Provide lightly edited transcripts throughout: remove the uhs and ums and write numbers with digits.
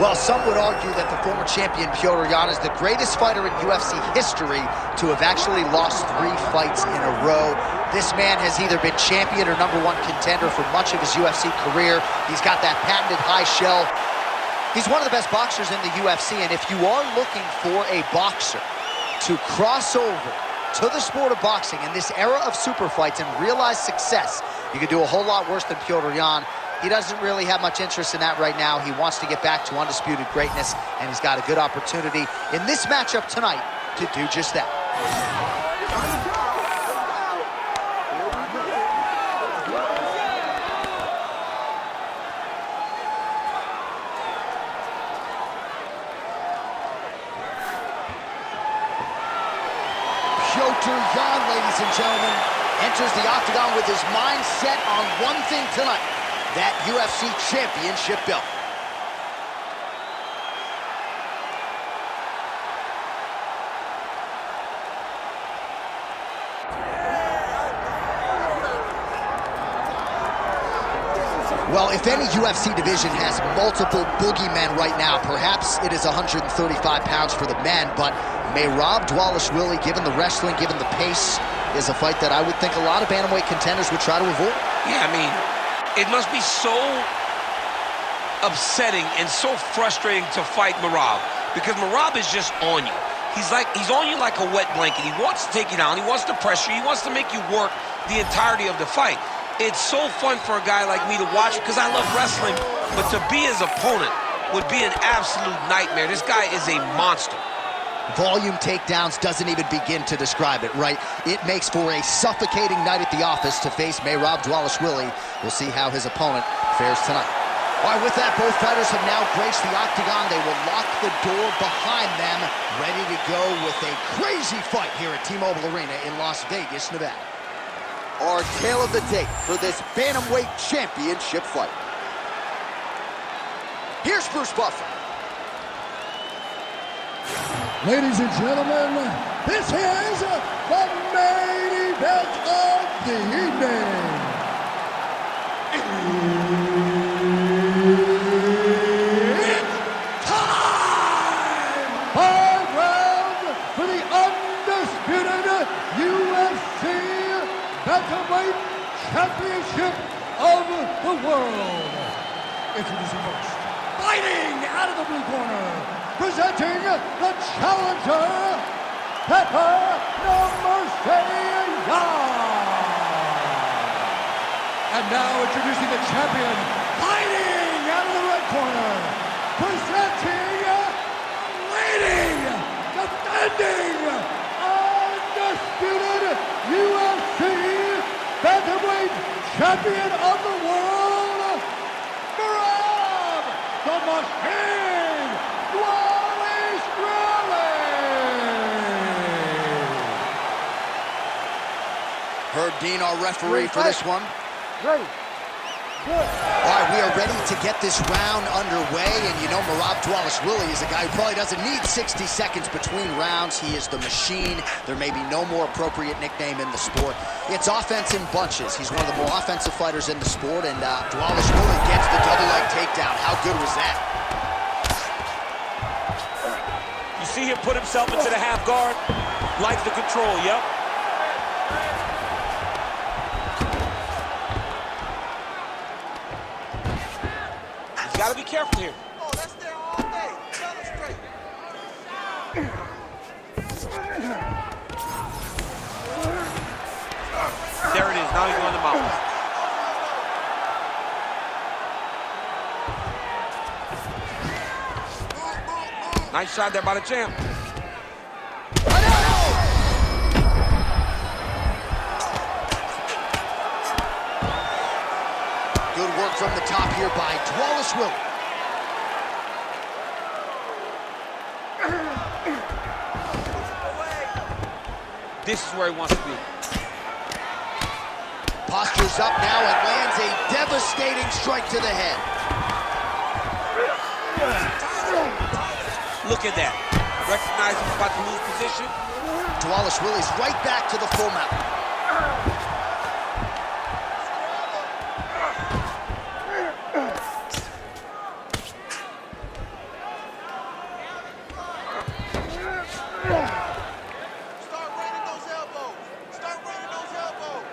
Well, some would argue that the former champion Petr is the greatest fighter in UFC history to have actually lost 3 fights in a row. This man has either been champion or #1 contender for much of his UFC career. He's got that patented high shell. He's one of the best boxers in the UFC, and if you are looking for a boxer to cross over to the sport of boxing in this era of super fights and realize success, you could do a whole lot worse than Petr. He doesn't really have much interest in that right now. He wants to get back to undisputed greatness, and he's got a good opportunity in this matchup tonight to do just that. Petr, ladies and gentlemen, enters the octagon with his mind set on one thing tonight, that UFC championship belt. Well, if any UFC division has multiple boogeymen right now, perhaps it is 135 pounds for the men, but Merab Dvalishvili, given the wrestling, given the pace, is a fight that I would think a lot of bantamweight contenders would try to avoid. Yeah, I mean, it must be so upsetting and so frustrating to fight Merab, because Merab is just on you. He's on you like a wet blanket. He wants to take you down. He wants to pressure you. He wants to make you work the entirety of the fight. It's so fun for a guy like me to watch because I love wrestling, but to be his opponent would be an absolute nightmare. This guy is a monster. Volume takedowns doesn't even begin to describe it, right? It makes for a suffocating night at the office to face Merab Dvalishvili. We'll see how his opponent fares tonight. All right, with that, both fighters have now graced the octagon. They will lock the door behind them, ready to go with a crazy fight here at T-Mobile Arena in Las Vegas, Nevada. Our tale of the tape for this bantamweight championship fight. Here's Bruce Buffer. Ladies and gentlemen, this is the main event of the evening. It's time! 5 rounds for the undisputed UFC Bantamweight Championship of the world. Introducing first, fighting out of the blue corner, presenting the challenger, Petr And now introducing the champion, fighting out of the red corner, presenting, leading, defending, undisputed UFC Bantamweight Champion of the world, Merab the Machine Dvalishvili. Herb Dean, our referee for this one. Ready. Good. All right, we are ready to get this round underway, and you know Merab Dvalishvili is a guy who probably doesn't need 60 seconds between rounds. He is the machine. There may be no more appropriate nickname in the sport. It's offense in bunches. He's one of the more offensive fighters in the sport, and Dvalishvili gets the double leg takedown. How good was that? You see him put himself into the half guard, likes the control, yep. Gotta be careful here. Oh, that's there all day. Tell us straight. There it is. Now he's going to mount. Nice shot there by the champ. Good work from the top here by Dvalishvili. This is where he wants to be. Postures up now and lands a devastating strike to the head. Look at that. Recognize he's about to lose position. Dvalishvili's right back to the full mount. Start raining those elbows. Start raining those elbows.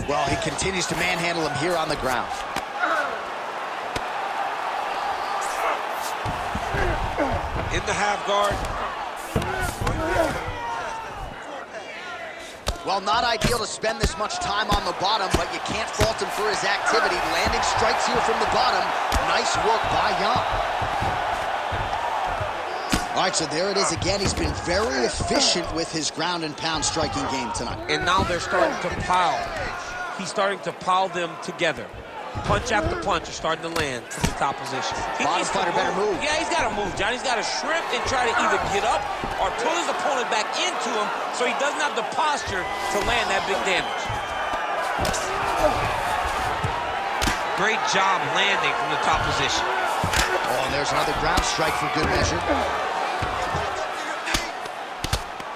Well, he continues to manhandle him here on the ground. In the half guard. Well, not ideal to spend this much time on the bottom, but you can't fault him for his activity. Landing strikes here from the bottom. Nice work by Young. All right, so there it is again. He's been very efficient with his ground and pound striking game tonight. And now they're starting to pile. He's starting to pile them together. Punch after punch are starting to land from the top position. Bottom fighter better move. Yeah, he's got to move, John. He's got to shrimp and try to either get up or pull his opponent back into him so he doesn't have the posture to land that big damage. Great job landing from the top position. Oh, and there's another ground strike for good measure.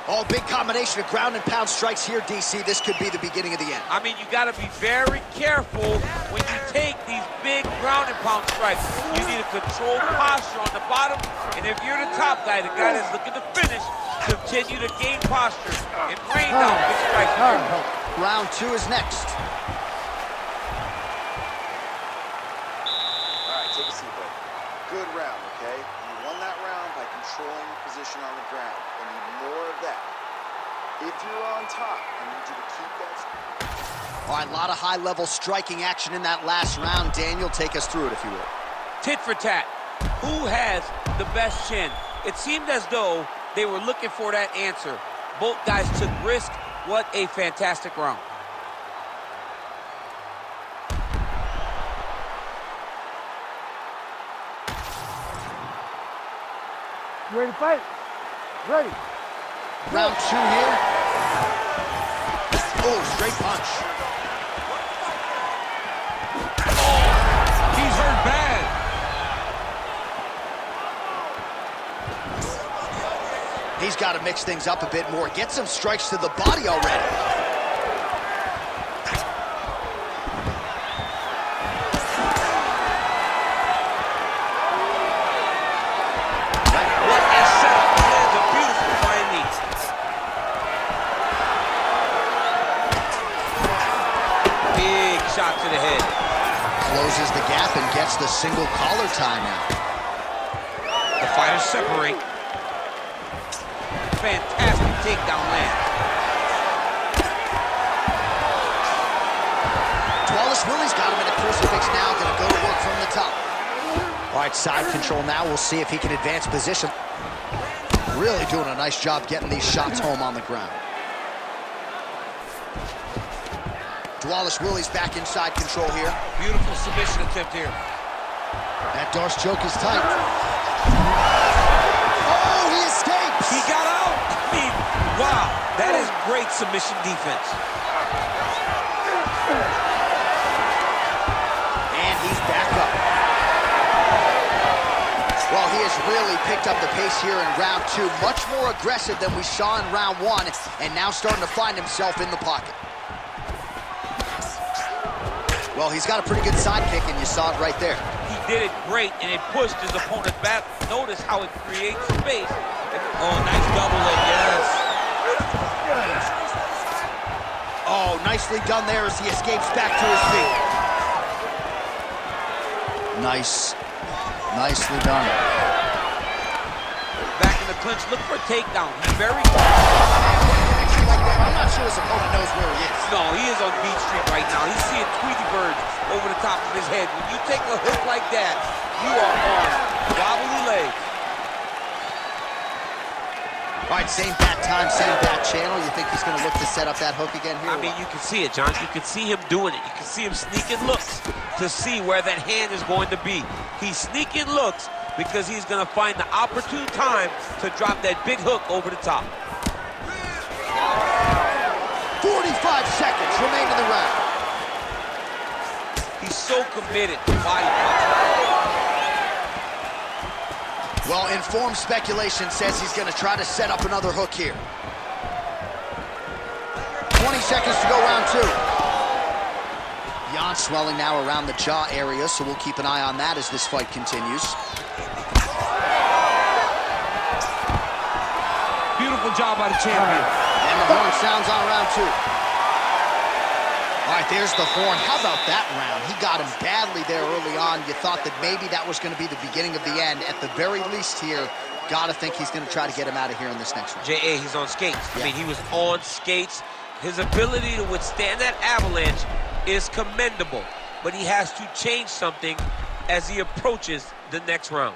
Oh, big combination of ground and pound strikes here, DC. This could be the beginning of the end. I mean, you got to be very careful when you take these big ground and pound strikes. You need a controlled posture on the bottom, and if you're the top guy, the guy that's looking to finish, continue to gain posture and rain down big strikes. Round 2 is next. All right, take a seat, buddy. Good round, okay? You won that round by controlling position on the ground. I need more of that. If you're on top, I need you to keep that. All right, a lot of high-level striking action in that last round. Daniel, take us through it, if you will. Tit for tat. Who has the best chin? It seemed as though they were looking for that answer. Both guys took risk. What a fantastic round. You ready to fight? Ready. Round 2 here. Oh, straight punch. He's hurt bad. He's got to mix things up a bit more. Get some strikes to the body already. What a setup. He lands a beautiful fine knee. Big shot to the head. Closes the gap and gets the single collar tie now. The fighters separate. Fantastic takedown land. Dvalishvili's got him in a crucifix now. Gonna go to work from the top. All right, side control now. We'll see if he can advance position. Really doing a nice job getting these shots home on the ground. Dvalishvili's back inside control here. Beautiful submission attempt here. That Darce choke is tight. Oh, he escapes! He got out. I mean, wow, that is great submission defense. And he's back up. Well, he has really picked up the pace here in round 2. Much more aggressive than we saw in round 1, and now starting to find himself in the pocket. Well, he's got a pretty good sidekick, and you saw it right there. He did it great, and it pushed his opponent back. Notice how it creates space. Oh, nice double leg, yes. Oh, nicely done there as he escapes back to his feet. Nice. Nicely done. Back in the clinch, look for a takedown. He's very... I'm not sure his opponent knows where he is. No, he is on Beach Street right now. He's seeing Tweety birds over the top of his head. When you take a hook like that, you are on wobbly legs. All right, same bat time, same bat channel. You think he's going to look to set up that hook again here? I mean, you can see it, John. You can see him doing it. You can see him sneaking looks to see where that hand is going to be. He's sneaking looks because he's going to find the opportune time to drop that big hook over the top. 45 seconds remain in the round. He's so committed to body punching. Well, informed speculation says he's going to try to set up another hook here. 20 seconds to go, round 2. Jan swelling now around the jaw area, so we'll keep an eye on that as this fight continues. Beautiful job by the champion. And the horn sounds on round 2. All right, there's the horn. How about that round? He got him badly there early on. You thought that maybe that was going to be the beginning of the end. At the very least here, got to think he's going to try to get him out of here in this next round. J.A., he's on skates. Yeah. I mean, he was on skates. His ability to withstand that avalanche is commendable, but he has to change something as he approaches the next round.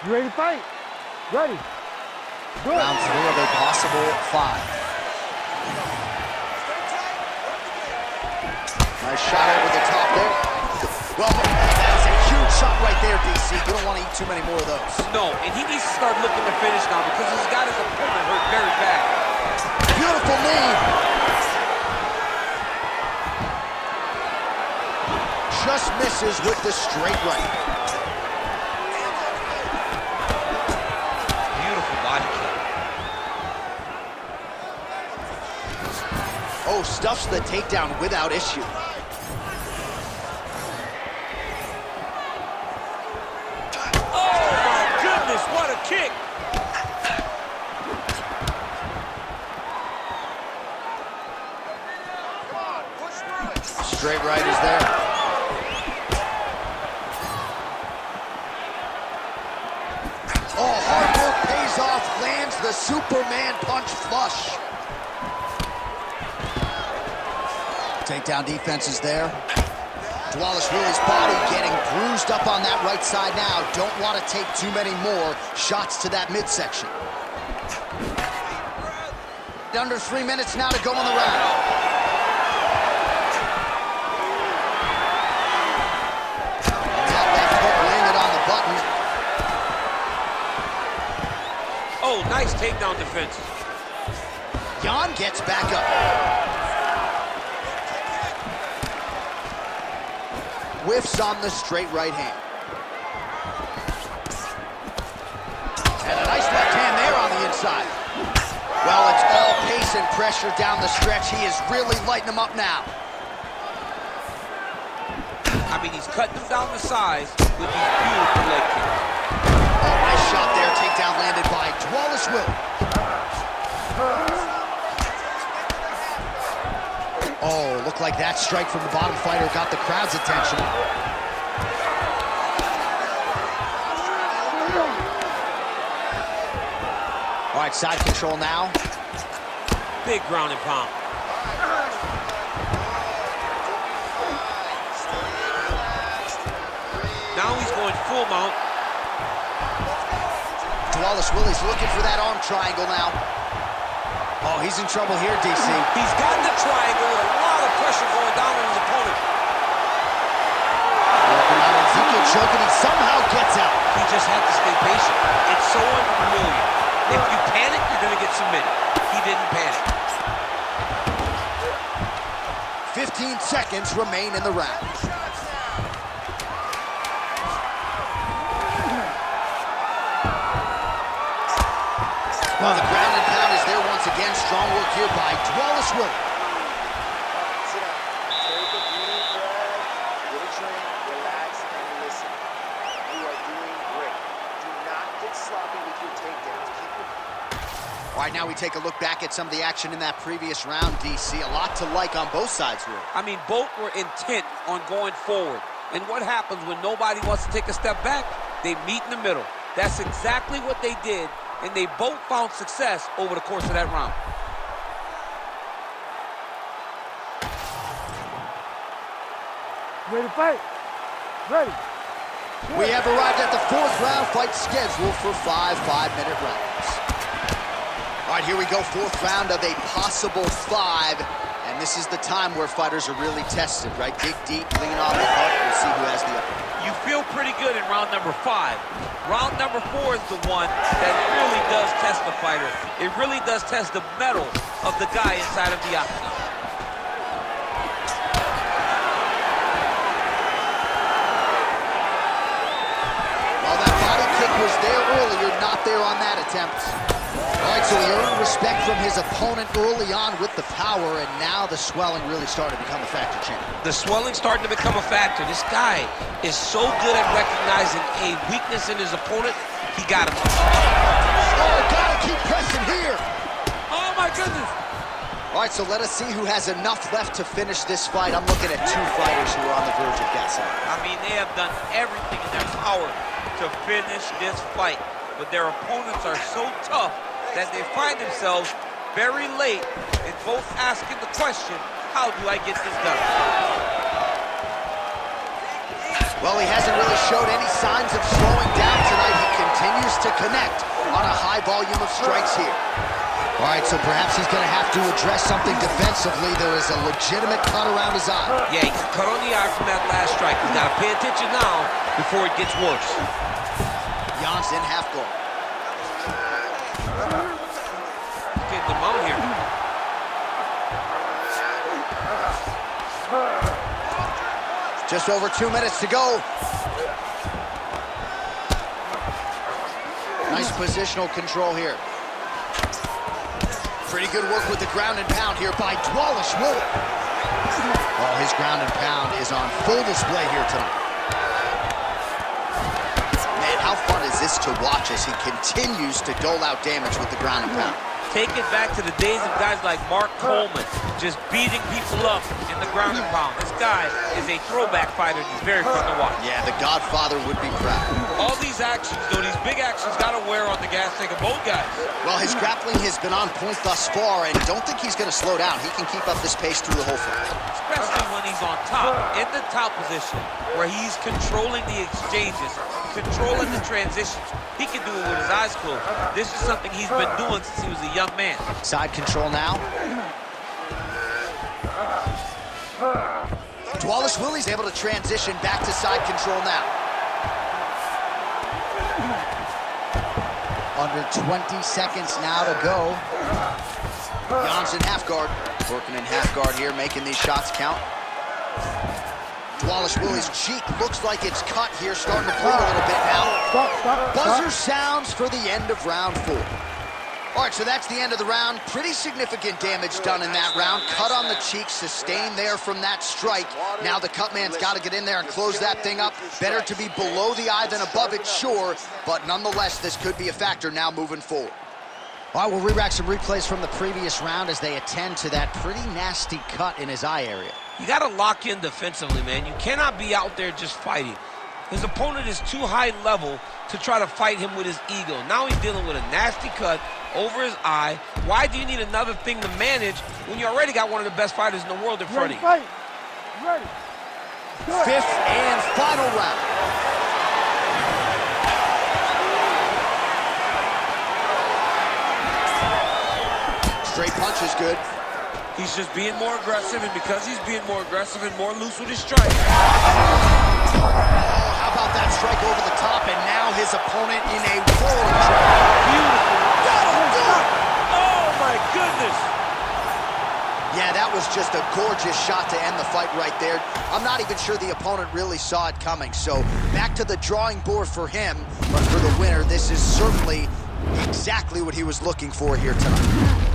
You ready to fight? Ready. Good. Round 3 of a possible 5. Nice shot over the top there. Well, that is a huge shot right there, DC. You don't want to eat too many more of those. No, and he needs to start looking to finish now because he's got his opponent hurt very bad. Beautiful knee. Just misses with the straight right. Beautiful body kick. Oh, stuffs the takedown without issue. What a kick! Straight right is there. Oh, hard work pays off, lands the Superman punch flush. Takedown defense is there. Dvalishvili's body getting bruised up on that right side now. Don't want to take too many more shots to that midsection. Under 3 minutes now to go in the round. That left hook landed on the button. Oh, nice takedown defense. Jan gets back up. Whiffs on the straight right hand. And a nice left hand there on the inside. Well, it's all pace and pressure down the stretch. He is really lighting him up now. I mean, he's cutting him down the sides with these beautiful leg kicks. Oh, nice shot there. Takedown landed by Dvalishvili. Oh, looked like that strike from the bottom fighter got the crowd's attention. All right, side control now. Big ground and pound. Now he's going full mount. Dvalishvili's looking for that arm triangle now. Oh, he's in trouble here, DC. He's got the triangle with a lot of pressure going down on his opponent. Working on Ezekiel choking, he somehow gets out. He just had to stay patient. It's so unfamiliar. If you panic, you're going to get submitted. He didn't panic. 15 seconds remain in the round. Well, the ground and pound is there once again. Strong work here by Dvalishvili. Sit down. Take a deep breath. Get a drink. Relax and listen. You are doing great. Do not get sloppy with your takedowns. Keep it. All right, now we take a look back at some of the action in that previous round, DC. A lot to like on both sides here. I mean, both were intent on going forward. And what happens when nobody wants to take a step back? They meet in the middle. That's exactly what they did, and they both found success over the course of that round. Ready to fight? Ready. We have arrived at the 4th round, fight scheduled for 5 5-minute rounds. All right, here we go, 4th round of a possible 5. And this is the time where fighters are really tested, right? Dig deep, lean on the hook. We'll see who has the upper. You feel pretty good in round number 5. Round number 4 is the one that really does test the fighter. It really does test the mettle of the guy inside of the octagon. there on that attempt. All right, so he earned respect from his opponent early on with the power, and now the swelling really started to become a factor, champ. The swelling starting to become a factor. This guy is so good at recognizing a weakness in his opponent. He got him. Oh, gotta keep pressing here. Oh, my goodness. All right, so let us see who has enough left to finish this fight. I'm looking at two fighters who are on the verge of gassing. I mean, they have done everything in their power to finish this fight, but their opponents are so tough that they find themselves very late in both asking the question, how do I get this done? Well, he hasn't really showed any signs of slowing down tonight. He continues to connect on a high volume of strikes here. All right, so perhaps he's going to have to address something defensively. There is a legitimate cut around his eye. Yeah, he's cut on the eye from that last strike. He's got to pay attention now before it gets worse. Jan's in half guard. Get them out here. Just over 2 minutes to go. Nice positional control here. Pretty good work with the ground and pound here by Dvalishvili. Oh, his ground and pound is on full display here tonight. Man, how fun is this to watch as he continues to dole out damage with the ground and pound. Take it back to the days of guys like Mark Coleman, just beating people up in the ground and pound. This guy is a throwback fighter. He's very fun to watch. Yeah, the Godfather would be proud. All these actions, though, these big actions got to wear on the gas tank of both guys. Well, his grappling has been on point thus far, and don't think he's going to slow down. He can keep up this pace through the whole fight. Especially when he's on top, in the top position, where he's controlling the exchanges, controlling the transitions. He can do it with his eyes closed. This is something he's been doing since he was a young man. Side control now. Dvalishvili's able to transition back to side control now. Under 20 seconds now to go. Jan's in half guard. Working in half guard here, making these shots count. Dvalishvili's cheek looks like it's cut here, starting to bleed a little bit now. Buzzer sounds for the end of round 4. All right, so that's the end of the round. Pretty significant damage done in that round. Cut on the cheek, sustained there from that strike. Now the cut man's got to get in there and close that thing up. Better to be below the eye than above it, sure, but nonetheless, this could be a factor now moving forward. All right, we'll re-rack some replays from the previous round as they attend to that pretty nasty cut in his eye area. You got to lock in defensively, man. You cannot be out there just fighting. His opponent is too high level to try to fight him with his ego. Now he's dealing with a nasty cut over his eye. Why do you need another thing to manage when you already got one of the best fighters in the world in front of you? Ready. Fifth and final round. Straight punch is good. He's just being more aggressive, and because he's being more aggressive and more loose with his strike. Oh, how about that strike over the top, and now his opponent in a rolling trap. Beautiful. That'll do it! Oh, my goodness. Yeah, that was just a gorgeous shot to end the fight right there. I'm not even sure the opponent really saw it coming, so back to the drawing board for him, but for the winner, this is certainly exactly what he was looking for here tonight.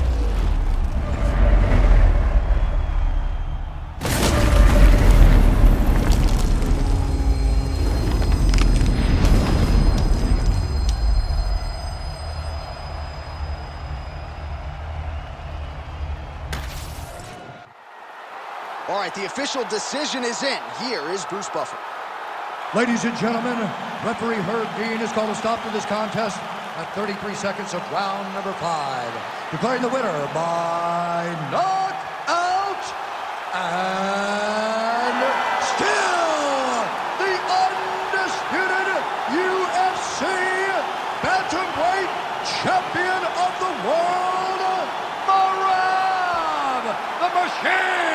All right, the official decision is in. Here is Bruce Buffer. Ladies and gentlemen, referee Herb Dean has called a stop to this contest at 33 seconds of round number 5. Declaring the winner by knockout and still the undisputed UFC bantamweight champion of the world, Merab the Machine